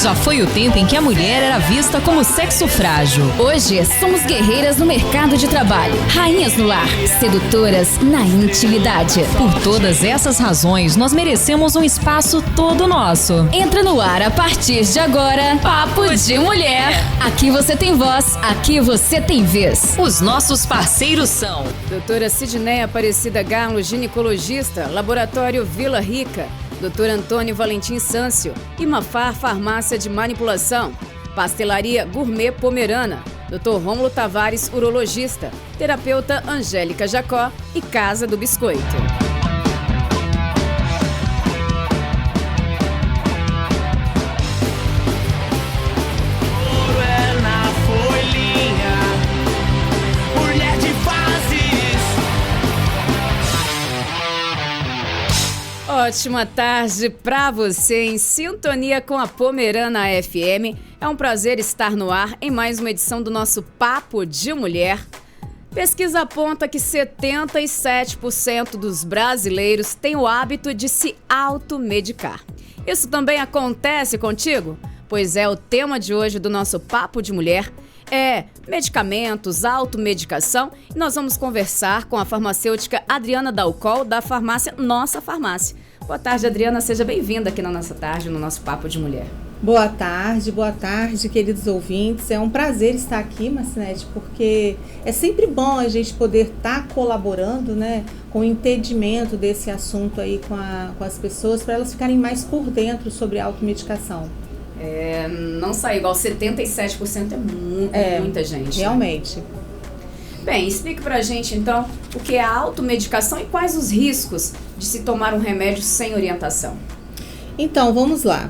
Já foi o tempo em que a mulher era vista como sexo frágil. Hoje, somos guerreiras no mercado de trabalho, rainhas no lar, sedutoras na intimidade. Por todas essas razões, nós merecemos um espaço todo nosso. Entra no ar a partir de agora, Papo de Mulher. Aqui você tem voz, aqui você tem vez. Os nossos parceiros são Doutora Sidneia Aparecida Garlo, ginecologista, Laboratório Vila Rica, Dr. Antônio Valentim Sâncio, Imafar Farmácia de Manipulação, Pastelaria Gourmet Pomerana, Dr. Rômulo Tavares, urologista, Terapeuta Angélica Jacó e Casa do Biscoito. Ótima tarde para você em sintonia com a Pomerana FM. É um prazer estar no ar em mais uma edição do nosso Papo de Mulher. Pesquisa aponta que 77% dos brasileiros têm o hábito de se automedicar. Isso também acontece contigo? Pois é, o tema de hoje do nosso Papo de Mulher é medicamentos, automedicação, e nós vamos conversar com a farmacêutica Adriana Dalcol, da farmácia Nossa Farmácia. Boa tarde, Adriana, seja bem-vinda aqui na nossa tarde, no nosso Papo de Mulher. Boa tarde, queridos ouvintes. É um prazer estar aqui, Marcinete, porque é sempre bom a gente poder estar colaborando, né, com o entendimento desse assunto aí com as pessoas, para elas ficarem mais por dentro sobre a automedicação. Não sai igual, 77% é muita gente. Realmente. Né? Bem, explique pra gente então o que é a automedicação e quais os riscos de se tomar um remédio sem orientação. Então, vamos lá.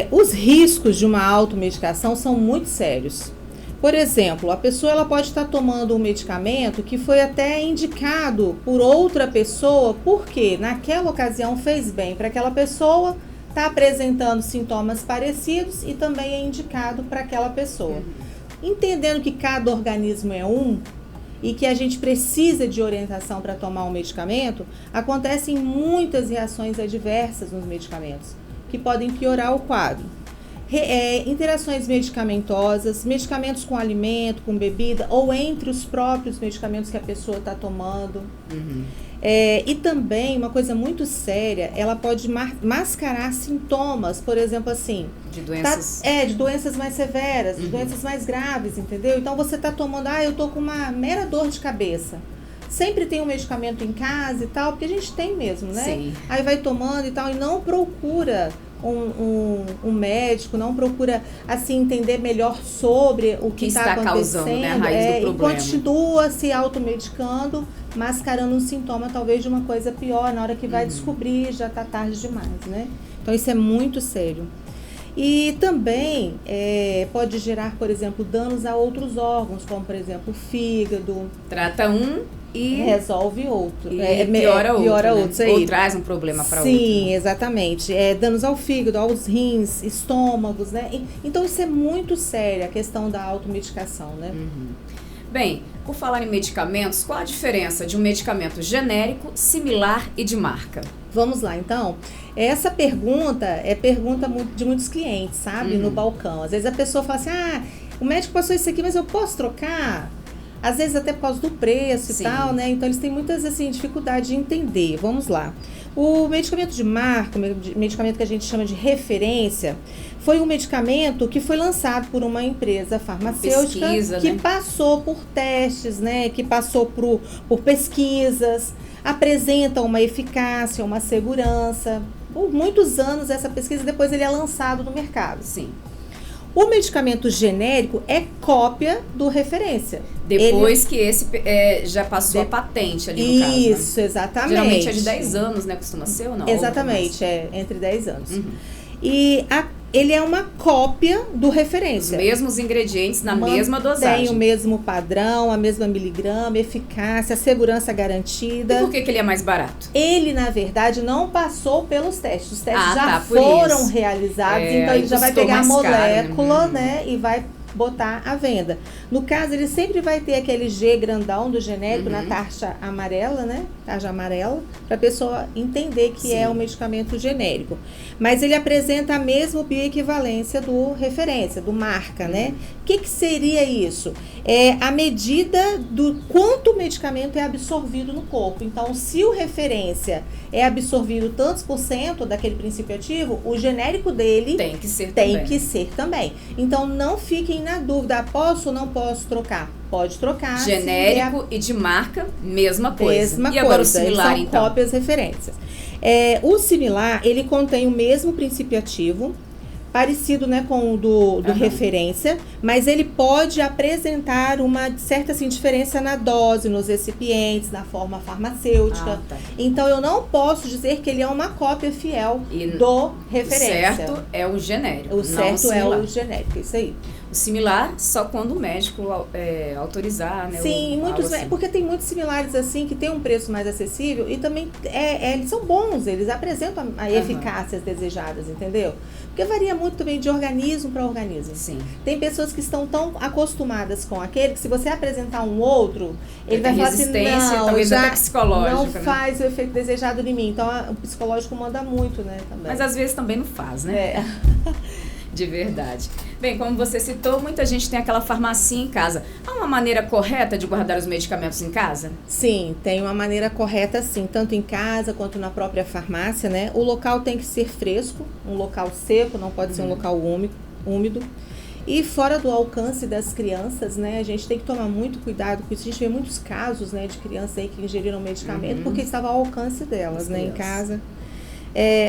Os riscos de uma automedicação são muito sérios. Por exemplo, a pessoa ela pode estar tomando um medicamento que foi até indicado por outra pessoa, porque naquela ocasião fez bem para aquela pessoa, está apresentando sintomas parecidos e também é indicado para aquela pessoa. Entendendo que cada organismo é um e que a gente precisa de orientação para tomar um medicamento, acontecem muitas reações adversas nos medicamentos, que podem piorar o quadro. Interações medicamentosas, medicamentos com alimento, com bebida, ou entre os próprios medicamentos que a pessoa está tomando. E também, uma coisa muito séria, ela pode mascarar sintomas, por exemplo, assim... De doenças... de doenças mais severas, de doenças mais graves, entendeu? Então, você está tomando, eu tô com uma mera dor de cabeça. Sempre tem um medicamento em casa e tal, porque a gente tem mesmo, né? Sim. Aí vai tomando e tal, e não procura um médico, não procura, assim, entender melhor sobre o que está acontecendo. Causando, né, a raiz do problema. E continua se automedicando, mascarando um sintoma, talvez, de uma coisa pior, na hora que vai descobrir, já está tarde demais, né? Então, isso é muito sério. E também pode gerar, por exemplo, danos a outros órgãos, como, por exemplo, o fígado. Trata um e resolve outro. E piora outro, né? Aí. Ou traz um problema para outro. Sim, exatamente. Danos ao fígado, aos rins, estômagos, né? Então, isso é muito sério, a questão da automedicação, né? Bem, por falar em medicamentos, qual a diferença de um medicamento genérico, similar e de marca? Vamos lá, então. Essa pergunta é pergunta de muitos clientes, sabe? No balcão. Às vezes a pessoa fala assim, o médico passou isso aqui, mas eu posso trocar? Às vezes até por causa do preço e tal, né? Então eles têm muitas, assim, dificuldades de entender. Vamos lá. O medicamento de marca, o medicamento que a gente chama de referência, foi um medicamento que foi lançado por uma empresa farmacêutica que passou por testes, né? Que passou por pesquisas, apresenta uma eficácia, uma segurança. Por muitos anos essa pesquisa, depois ele é lançado no mercado. Sim. O medicamento genérico é cópia do referência. Depois que esse já passou a patente ali no caso. Isso, né? Exatamente. Geralmente é de 10 anos, né? Costuma ser ou não? Exatamente, entre 10 anos. E ele é uma cópia do referência. Os mesmos ingredientes na mesma dosagem. Tem o mesmo padrão, a mesma miligrama, eficácia, segurança garantida. E por que ele é mais barato? Ele, na verdade, não passou pelos testes. Os testes já foram realizados, então ele já vai pegar a molécula, né? E vai botar à venda. No caso, ele sempre vai ter aquele G grandão do genérico na taxa amarela, né? Taxa amarela, para a pessoa entender que é um medicamento genérico. Mas ele apresenta a mesma bioequivalência do referência, do marca, né? O que seria isso? É a medida do quanto o medicamento é absorvido no corpo. Então, se o referência é absorvido tantos por cento daquele princípio ativo, o genérico dele tem que ser também. Então, não fiquem na dúvida, posso ou não posso trocar? Pode trocar. Genérico e de marca, mesma coisa. Agora o similar, são cópias, referências. O similar, ele contém o mesmo princípio ativo, parecido, né, com o do referência, mas ele pode apresentar uma certa assim, diferença na dose, nos recipientes, na forma farmacêutica. Então, eu não posso dizer que ele é uma cópia fiel do referência. O certo é o genérico. O certo é o genérico, isso aí. O similar só quando o médico autorizar, né? Sim, porque tem muitos similares assim que tem um preço mais acessível e também eles são bons, eles apresentam a eficácias desejadas, entendeu? Porque varia muito também de organismo para organismo. Sim. Tem pessoas que estão tão acostumadas com aquele que se você apresentar um outro, ele vai falar assim, não, talvez até psicológico, não faz o efeito desejado em mim. Então, o psicológico manda muito, né? Também. Mas às vezes também não faz, né? De verdade. Bem, como você citou, muita gente tem aquela farmacinha em casa. Há uma maneira correta de guardar os medicamentos em casa? Sim, tem uma maneira correta sim, tanto em casa quanto na própria farmácia, né? O local tem que ser fresco, um local seco, não pode ser um local úmido. E fora do alcance das crianças, né? A gente tem que tomar muito cuidado com isso. A gente vê muitos casos, né, de crianças aí que ingeriram medicamento porque estava ao alcance delas, né, em casa.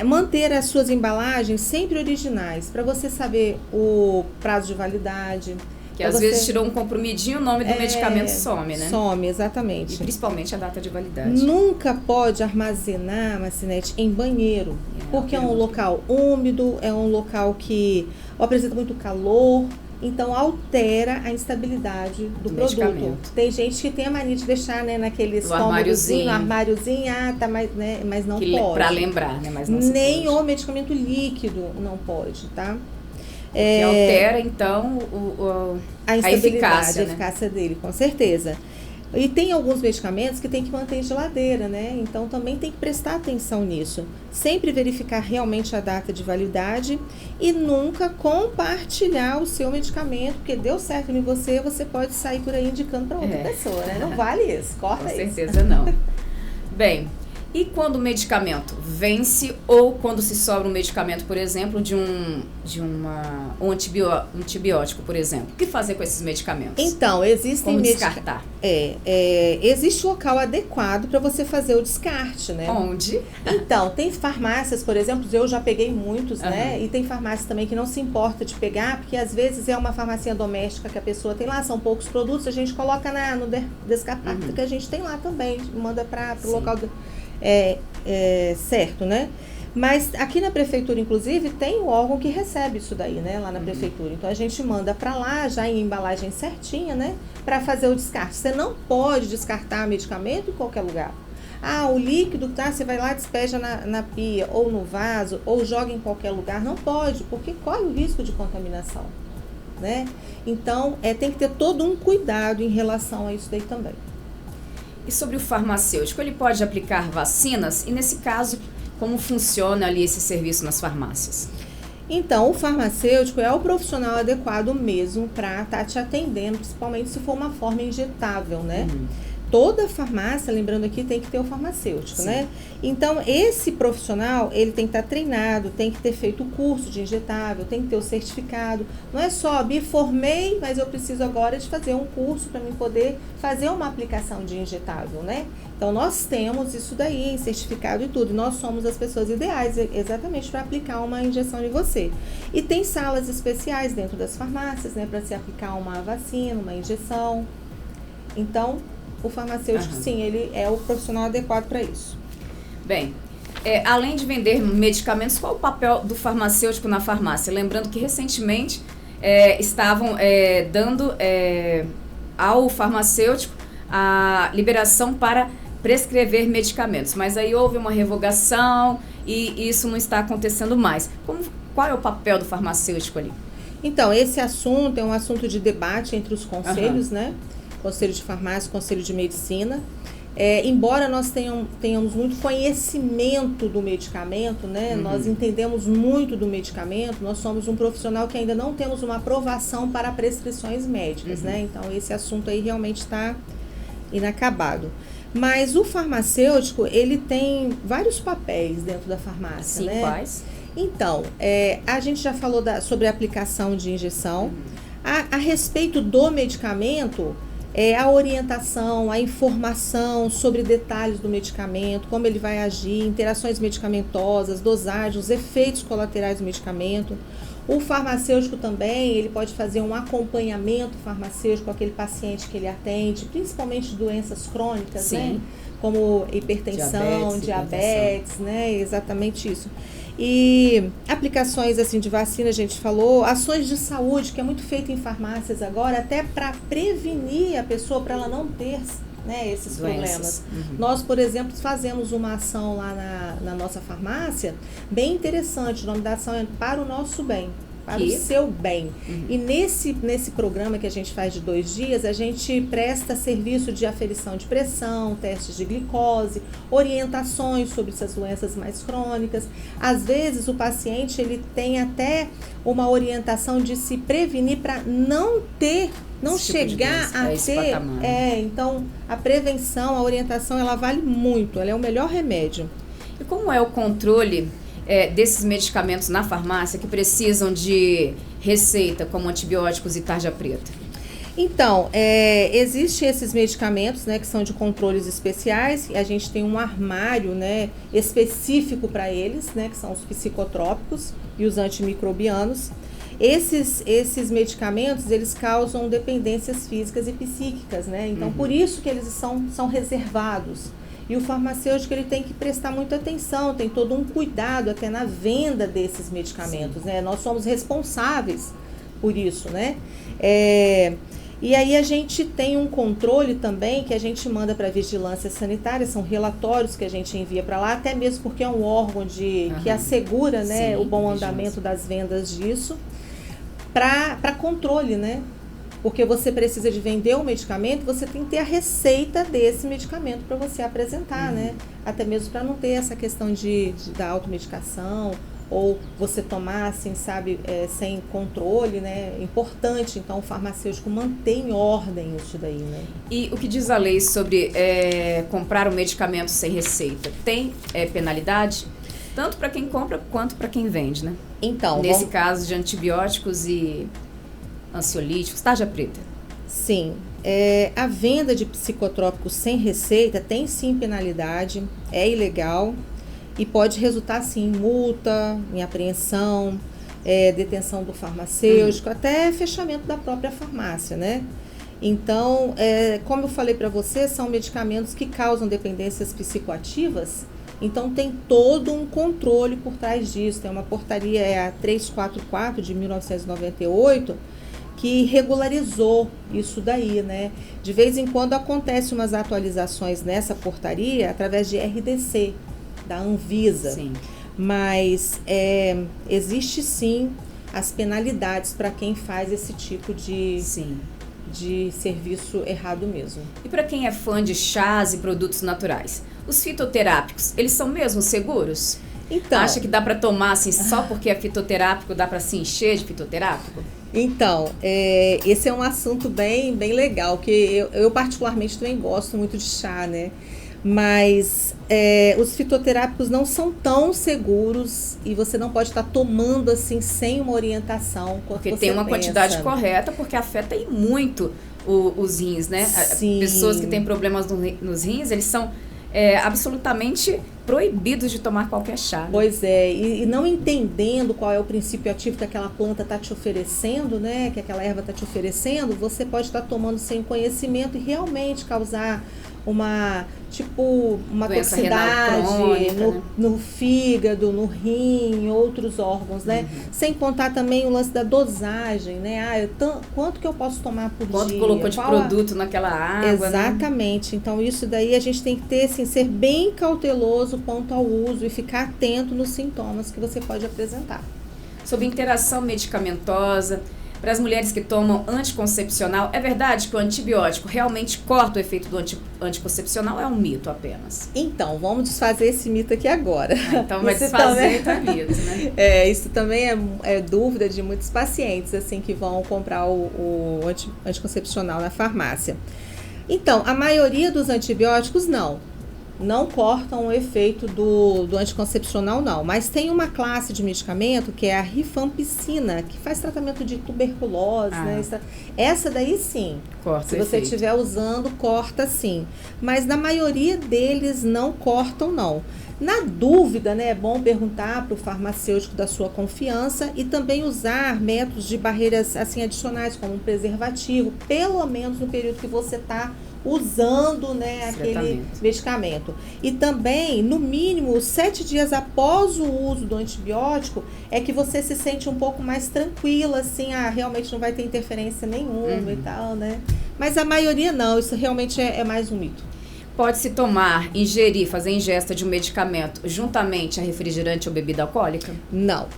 Manter as suas embalagens sempre originais, para você saber o prazo de validade. Que às vezes tirou um comprimidinho, o nome do medicamento some, né? Some, exatamente. E principalmente a data de validade. Nunca pode armazenar, Marcinete, em banheiro, porque é um local úmido, é um local que apresenta muito calor. Então, altera a instabilidade do produto. Tem gente que tem a mania de deixar, né, naqueles cômodozinho, no armáriozinho, mas não pode. Para lembrar, né, mas não nem o medicamento líquido não pode, tá? Que altera, então, a eficácia dele, com certeza. E tem alguns medicamentos que tem que manter em geladeira, né? Então também tem que prestar atenção nisso. Sempre verificar realmente a data de validade e nunca compartilhar o seu medicamento, porque deu certo em você, você pode sair por aí indicando para outra pessoa, né? Não vale isso, corta isso. Com certeza não. Bem, e quando o medicamento vence ou quando se sobra um medicamento, por exemplo, de um antibiótico, por exemplo? O que fazer com esses medicamentos? Então, existem como descartar? Existe local adequado para você fazer o descarte, né? Onde? Então, tem farmácias, por exemplo, eu já peguei muitos, né? E tem farmácias também que não se importa de pegar, porque às vezes é uma farmácia doméstica que a pessoa tem lá, são poucos produtos, a gente coloca no descartável que a gente tem lá também, manda para o local certo, né? Mas aqui na prefeitura, inclusive, tem o órgão que recebe isso daí, né? Lá na prefeitura. Então, a gente manda para lá, já em embalagem certinha, né? Para fazer o descarte. Você não pode descartar medicamento em qualquer lugar. O líquido, você vai lá, despeja na pia, ou no vaso, ou joga em qualquer lugar. Não pode, porque corre o risco de contaminação, né? Então, tem que ter todo um cuidado em relação a isso daí também. E sobre o farmacêutico, ele pode aplicar vacinas? E nesse caso, como funciona ali esse serviço nas farmácias? Então, o farmacêutico é o profissional adequado mesmo para estar te atendendo, principalmente se for uma forma injetável, né? Toda farmácia, lembrando aqui, tem que ter o farmacêutico, né? Então, esse profissional, ele tem que estar treinado, tem que ter feito o curso de injetável, tem que ter o certificado. Não é só, me formei, mas eu preciso agora de fazer um curso para mim poder fazer uma aplicação de injetável, né? Então, nós temos isso daí, certificado e tudo. Nós somos as pessoas ideais exatamente para aplicar uma injeção em você. E tem salas especiais dentro das farmácias, né? Para se aplicar uma vacina, uma injeção. Então, o farmacêutico, sim, ele é o profissional adequado para isso. Bem, além de vender medicamentos, qual o papel do farmacêutico na farmácia? Lembrando que recentemente estavam dando ao farmacêutico a liberação para prescrever medicamentos, mas aí houve uma revogação e isso não está acontecendo mais. Qual é o papel do farmacêutico ali? Então, esse assunto é um assunto de debate entre os conselhos, né? Conselho de Farmácia, Conselho de Medicina. Embora nós tenhamos muito conhecimento do medicamento, né? Nós entendemos muito do medicamento, nós somos um profissional que ainda não temos uma aprovação para prescrições médicas, né? Então, esse assunto aí realmente está inacabado. Mas o farmacêutico, ele tem vários papéis dentro da farmácia, né? Quais? Então, a gente já falou sobre a aplicação de injeção. A respeito do medicamento, a orientação, a informação sobre detalhes do medicamento, como ele vai agir, interações medicamentosas, dosagem, os efeitos colaterais do medicamento. O farmacêutico também, ele pode fazer um acompanhamento farmacêutico com aquele paciente que ele atende, principalmente doenças crônicas, né? Como hipertensão, diabetes, né? Exatamente isso. E aplicações assim de vacina, a gente falou, ações de saúde, que é muito feito em farmácias agora, até para prevenir a pessoa, para ela não ter, né, esses problemas. Nós, por exemplo, fazemos uma ação lá na nossa farmácia, bem interessante, o nome da ação é Para o Nosso Bem. Para o seu bem. E nesse programa que a gente faz de 2 dias, a gente presta serviço de aferição de pressão, testes de glicose, orientações sobre essas doenças mais crônicas. Às vezes o paciente ele tem até uma orientação de se prevenir para não chegar a ter. Então a prevenção, a orientação, ela vale muito, ela é o melhor remédio. E como é o controle desses medicamentos na farmácia que precisam de receita, como antibióticos e tarja preta? Então, existem esses medicamentos, né, que são de controles especiais, e a gente tem um armário, né, específico para eles, né, que são os psicotrópicos e os antimicrobianos. Esses medicamentos, eles causam dependências físicas e psíquicas, né? Então, por isso que eles são reservados. E o farmacêutico, ele tem que prestar muita atenção, tem todo um cuidado até na venda desses medicamentos, né? Nós somos responsáveis por isso, né? E aí a gente tem um controle também que a gente manda para a vigilância sanitária, são relatórios que a gente envia para lá, até mesmo porque é um órgão que assegura, né, o bom andamento das vendas disso, para controle, né? Porque você precisa de vender o medicamento, você tem que ter a receita desse medicamento para você apresentar, né? Até mesmo para não ter essa questão da automedicação, ou você tomar, assim, sabe, sem controle, né? É importante, então, o farmacêutico manter em ordem isso daí, né? E o que diz a lei sobre comprar um medicamento sem receita? Tem penalidade? Tanto para quem compra quanto para quem vende, né? Então, nesse caso de antibióticos e ansiolíticos, tarja preta. Sim, a venda de psicotrópicos sem receita tem sim penalidade, é ilegal e pode resultar sim em multa, em apreensão, detenção do farmacêutico, até fechamento da própria farmácia, né? Então, como eu falei para você, são medicamentos que causam dependências psicoativas, então tem todo um controle por trás disso. Tem uma portaria, a 344 de 1998, que regularizou isso daí, né? De vez em quando acontecem umas atualizações nessa portaria através de RDC, da Anvisa. Sim. Mas existe sim as penalidades para quem faz esse tipo de serviço errado mesmo. E para quem é fã de chás e produtos naturais, os fitoterápicos, eles são mesmo seguros? Então, acha que dá para tomar assim só porque é fitoterápico, dá para se encher de fitoterápico? Então, esse é um assunto bem legal, que eu particularmente também gosto muito de chá, né? Mas os fitoterápicos não são tão seguros e você não pode estar tomando assim sem uma orientação. Porque tem uma quantidade correta, porque afeta muito os rins, né? Sim. Pessoas que têm problemas nos rins, eles são absolutamente proibidos de tomar qualquer chá. Né? Pois e não entendendo qual é o princípio ativo que aquela planta está te oferecendo, né? Que aquela erva está te oferecendo, você pode estar tomando sem conhecimento e realmente causar uma toxicidade crônica, no fígado, no rim, em outros órgãos, né? Sem contar também o lance da dosagem, né? Quanto que eu posso tomar por dia? Quanto colocou de produto naquela água? Exatamente. Né? Então, isso daí a gente tem que ter, assim, ser bem cauteloso quanto ao uso e ficar atento nos sintomas que você pode apresentar. sobre interação medicamentosa. Para as mulheres que tomam anticoncepcional, é verdade que o antibiótico realmente corta o efeito do anticoncepcional ou é um mito apenas? Então, vamos desfazer esse mito aqui agora. Então vai desfazer o mito, né? Isso também é dúvida de muitos pacientes, assim, que vão comprar o anticoncepcional na farmácia. Então, a maioria dos antibióticos não cortam o efeito do anticoncepcional, não. Mas tem uma classe de medicamento que é a rifampicina, que faz tratamento de tuberculose, né? Essa daí sim. Corta Se você estiver usando, corta sim. Mas na maioria deles não cortam, não. Na dúvida, né, é bom perguntar para o farmacêutico da sua confiança e também usar métodos de barreiras assim, adicionais, como um preservativo, pelo menos no período que você está usando, né, aquele medicamento. E também, no mínimo, 7 dias após o uso do antibiótico, é que você se sente um pouco mais tranquila, assim, realmente não vai ter interferência nenhuma e tal, né? Mas a maioria não, isso realmente é mais um mito. Pode-se ingerir, fazer ingesta de um medicamento juntamente a refrigerante ou bebida alcoólica? Não.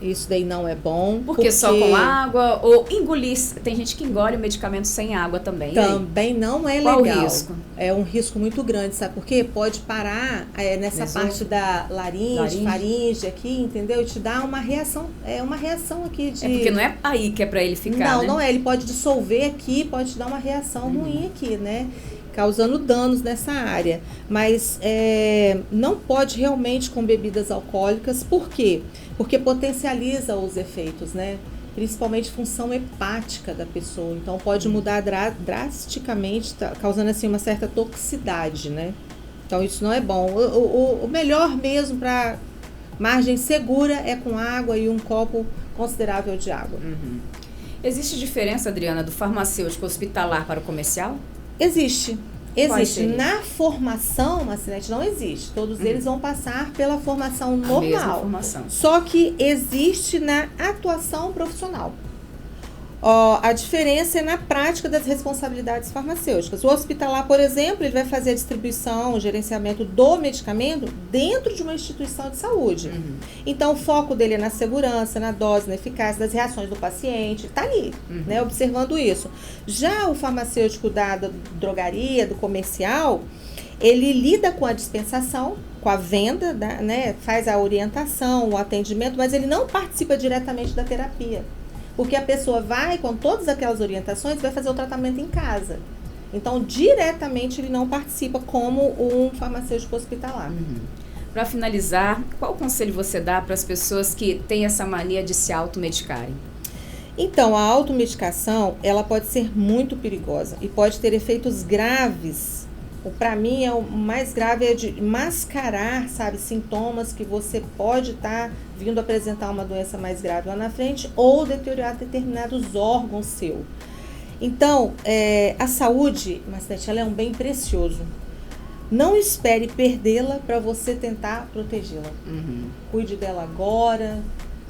Isso daí não é bom. Porque só com água ou engolir. Tem gente que engole o medicamento sem água também. Também não é legal. Qual o risco? É um risco muito grande, sabe por quê? Pode parar nessa parte da laringe, faringe aqui, entendeu? E te dá uma reação, uma reação aqui de... É porque não é aí que é pra ele ficar, Não é. Ele pode dissolver aqui, pode te dar uma reação ruim aqui, né? Causando danos nessa área. Mas não pode realmente com bebidas alcoólicas. Por quê? Porque potencializa os efeitos, né? Principalmente função hepática da pessoa. Então pode mudar drasticamente, causando assim uma certa toxicidade, né? Então isso não é bom. O melhor mesmo para margem segura é com água e um copo considerável de água. Existe diferença, Adriana, do farmacêutico hospitalar para o comercial? Existe. Na formação, Marcinete, não existe. Todos eles vão passar pela formação normal. Mesma formação. Só que existe na atuação profissional. A diferença é na prática das responsabilidades farmacêuticas. O hospitalar, por exemplo, ele vai fazer a distribuição, o gerenciamento do medicamento dentro de uma instituição de saúde. Então, o foco dele é na segurança, na dose, na eficácia, das reações do paciente. Está ali, né, observando isso. Já o farmacêutico da drogaria, do comercial, ele lida com a dispensação, com a venda, né, faz a orientação, o atendimento, mas ele não participa diretamente da terapia. Porque a pessoa vai, com todas aquelas orientações, vai fazer o tratamento em casa. Então, diretamente, ele não participa como um farmacêutico hospitalar. Para finalizar, qual conselho você dá para as pessoas que têm essa mania de se automedicarem? Então, a automedicação, ela pode ser muito perigosa e pode ter efeitos graves. Para mim, o mais grave é de mascarar, sabe, sintomas que você pode estar vindo apresentar uma doença mais grave lá na frente ou deteriorar determinados órgãos seu. Então, a saúde, Marcinete, ela é um bem precioso. Não espere perdê-la para você tentar protegê-la. Cuide dela agora,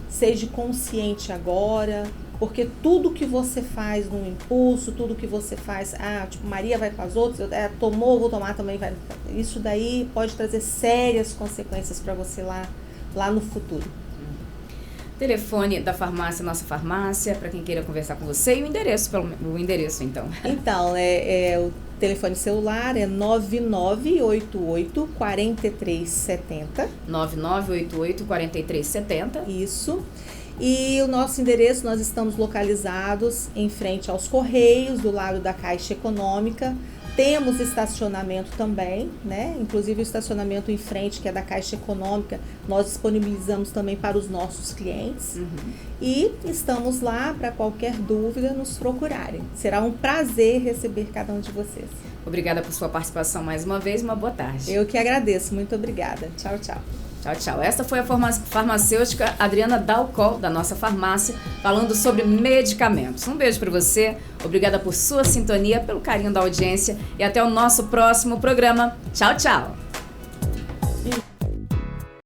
seja consciente agora. Porque tudo que você faz no impulso, tudo que você faz, tipo, Maria vai para os outros, tomou, vou tomar também, vai. Isso daí pode trazer sérias consequências para você lá no futuro. Telefone da farmácia, nossa farmácia, para quem queira conversar com você e o endereço então. Então, o telefone celular é 9988 4370. 9988 4370. Isso. E o nosso endereço, nós estamos localizados em frente aos Correios, do lado da Caixa Econômica. Temos estacionamento também, né? Inclusive o estacionamento em frente, que é da Caixa Econômica, nós disponibilizamos também para os nossos clientes. E estamos lá para qualquer dúvida nos procurarem. Será um prazer receber cada um de vocês. Obrigada por sua participação mais uma vez, uma boa tarde. Eu que agradeço, muito obrigada. Tchau, tchau. Tchau, tchau. Esta foi a farmacêutica Adriana Dalcol, da nossa farmácia, falando sobre medicamentos. Um beijo para você, obrigada por sua sintonia, pelo carinho da audiência e até o nosso próximo programa. Tchau, tchau.